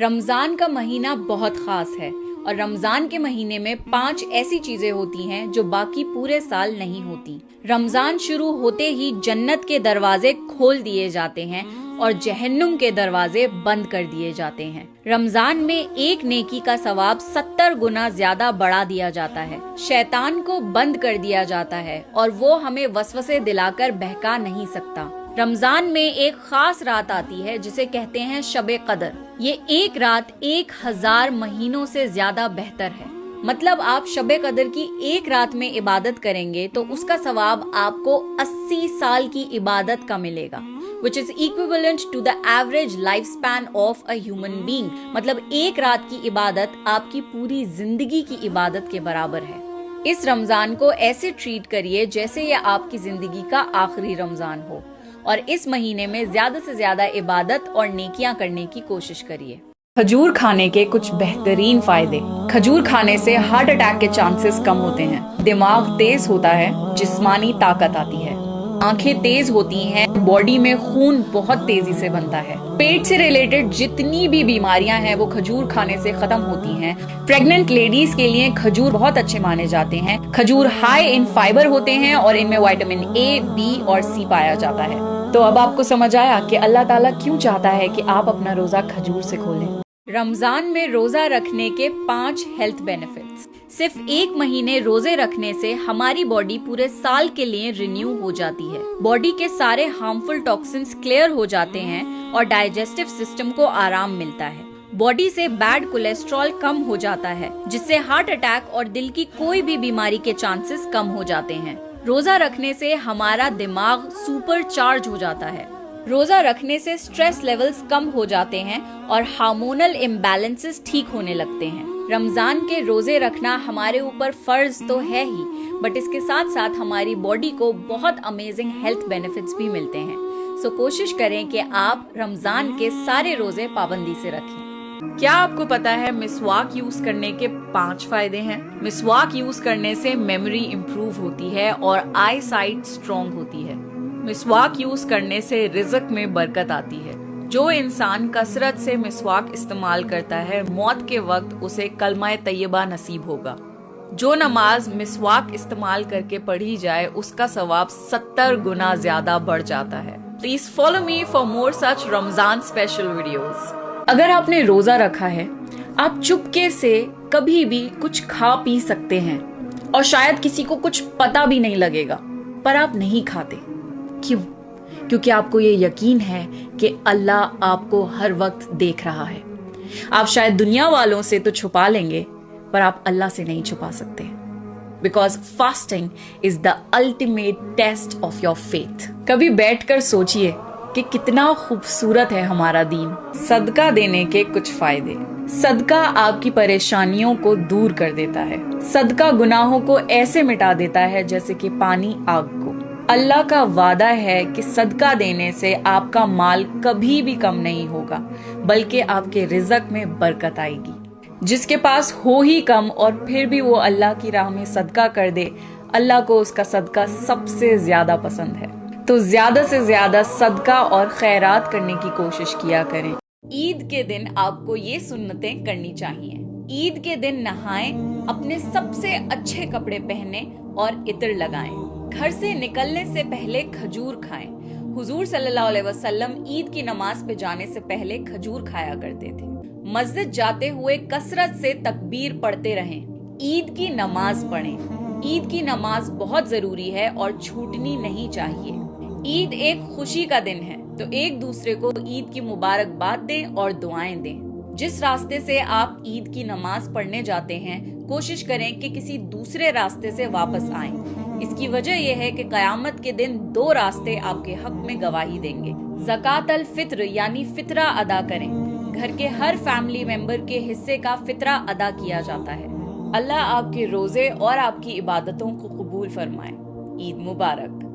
रमजान का महीना बहुत खास है और रमजान के महीने में 5 ऐसी चीजें होती हैं जो बाकी पूरे साल नहीं होती। रमजान शुरू होते ही जन्नत के दरवाजे खोल दिए जाते हैं और जहन्नुम के दरवाजे बंद कर दिए जाते हैं। रमजान में एक नेकी का सवाब 70 गुना ज्यादा बढ़ा दिया जाता है। शैतान को बंद कर दिया जाता है और वो हमें वसवसे दिलाकर बहका नहीं सकता। रमजान में एक खास रात आती है जिसे कहते हैं शब कदर। ये एक रात 1000 महीनों से ज्यादा बेहतर है। मतलब आप शब कदर की एक रात में इबादत करेंगे तो उसका सवाब आपको 80 साल की इबादत का मिलेगा, which is equivalent to the average lifespan of a human being। मतलब एक रात की इबादत आपकी पूरी जिंदगी की इबादत के बराबर है। इस रमजान को ऐसे ट्रीट करिए जैसे ये आपकी जिंदगी का आखिरी रमजान हो और इस महीने में ज्यादा से ज्यादा इबादत और नेकियां करने की कोशिश करिए। खजूर खाने के कुछ बेहतरीन फायदे। खजूर खाने से हार्ट अटैक के चांसेस कम होते हैं, दिमाग तेज होता है, जिस्मानी ताकत आती है, आंखें तेज होती हैं, बॉडी में खून बहुत तेजी से बनता है, पेट से रिलेटेड जितनी भी बीमारियां हैं वो खजूर खाने से खत्म होती हैं। प्रेग्नेंट लेडीज के लिए खजूर बहुत अच्छे माने जाते हैं। खजूर हाई इन फाइबर होते हैं और इनमें विटामिन ए, बी और सी पाया जाता है। तो अब आपको समझ आया कि अल्लाह ताला क्यों चाहता है कि आप अपना रोजा खजूर से खोलें। रमजान में रोजा रखने के 5 हेल्थ बेनिफिट्स। सिर्फ एक महीने रोजे रखने से हमारी बॉडी पूरे साल के लिए रिन्यू हो जाती है। बॉडी के सारे हार्मफुल टॉक्सिन्स क्लियर हो जाते हैं और डाइजेस्टिव सिस्टम को आराम मिलता है। बॉडी से बैड कोलेस्ट्रॉल कम हो जाता है जिससे हार्ट अटैक और दिल की कोई भी बीमारी के चांसेस कम हो जाते हैं। रोजा रखने से हमारा दिमाग सुपर चार्ज हो जाता है। रोजा रखने से स्ट्रेस लेवल्स कम हो जाते हैं और हार्मोनल इम्बैलेंसेस ठीक होने लगते हैं। रमजान के रोजे रखना हमारे ऊपर फर्ज तो है ही, बट इसके साथ साथ हमारी बॉडी को बहुत अमेजिंग हेल्थ बेनिफिट्स भी मिलते हैं। सो कोशिश करें कि आप रमजान के सारे रोजे पाबंदी से रखें। क्या आपको पता है मिसवाक यूज करने के 5 फायदे हैं? मिसवाक यूज करने से मेमोरी इंप्रूव होती है और आई साइट स्ट्रॉन्ग होती है। मिसवाक यूज करने से रिज़्क में बरकत आती है। जो इंसान कसरत से मिसवाक इस्तेमाल करता है मौत के वक्त उसे कलमा तैयबा नसीब होगा। जो नमाज मिसवाक इस्तेमाल करके पढ़ी जाए उसका सवाब 70 गुना ज्यादा बढ़ जाता है। Please follow me for more such Ramzan special videos. अगर आपने रोजा रखा है, आप चुपके से कभी भी कुछ खा पी सकते हैं और शायद किसी को कुछ पता भी नहीं लगेगा, पर आप नहीं खाते। क्यों? क्योंकि आपको ये यकीन है कि अल्लाह आपको हर वक्त देख रहा है। आप शायद दुनिया वालों से तो छुपा लेंगे पर आप अल्लाह से नहीं छुपा सकते। Because fasting is the ultimate test of your faith. कभी बैठकर सोचिए कि कितना खूबसूरत है हमारा दीन। सदका देने के कुछ फायदे। सदका आपकी परेशानियों को दूर कर देता है। सदका गुनाहों को ऐसे मिटा देता है जैसे कि पानी आग को। अल्लाह का वादा है कि सदका देने से आपका माल कभी भी कम नहीं होगा, बल्कि आपके रिज़्क में बरकत आएगी। जिसके पास हो ही कम और फिर भी वो अल्लाह की राह में सदका कर दे, अल्लाह को उसका सदका सबसे ज्यादा पसंद है। तो ज्यादा से ज्यादा सदका और खैरात करने की कोशिश किया करें। ईद के दिन आपको ये सुन्नतें करनी चाहिए। ईद के दिन नहाएं, अपने सबसे अच्छे कपड़े पहने और इत्र लगाएं। घर से निकलने से पहले खजूर खाएं। हुजूर सल्लल्लाहु अलैहि वसल्लम ईद की नमाज पे जाने से पहले खजूर खाया करते थे। मस्जिद जाते हुए कसरत से तकबीर पढ़ते रहें। ईद की नमाज पढ़ें। ईद की नमाज बहुत जरूरी है और छूटनी नहीं चाहिए। ईद एक खुशी का दिन है तो एक दूसरे को ईद की मुबारकबाद दें और दुआएं दें। जिस रास्ते से आप ईद की नमाज पढ़ने जाते हैं कोशिश करें कि किसी दूसरे रास्ते से वापस आएं। इसकी वजह यह है कि कयामत के दिन 2 रास्ते आपके हक में गवाही देंगे। ज़कात अल फित्र यानी फितरा अदा करें। घर के हर फैमिली मेंबर के हिस्से का फितरा अदा किया जाता है। अल्लाह आपके रोजे और आपकी इबादतों को कबूल फरमाए। ईद मुबारक।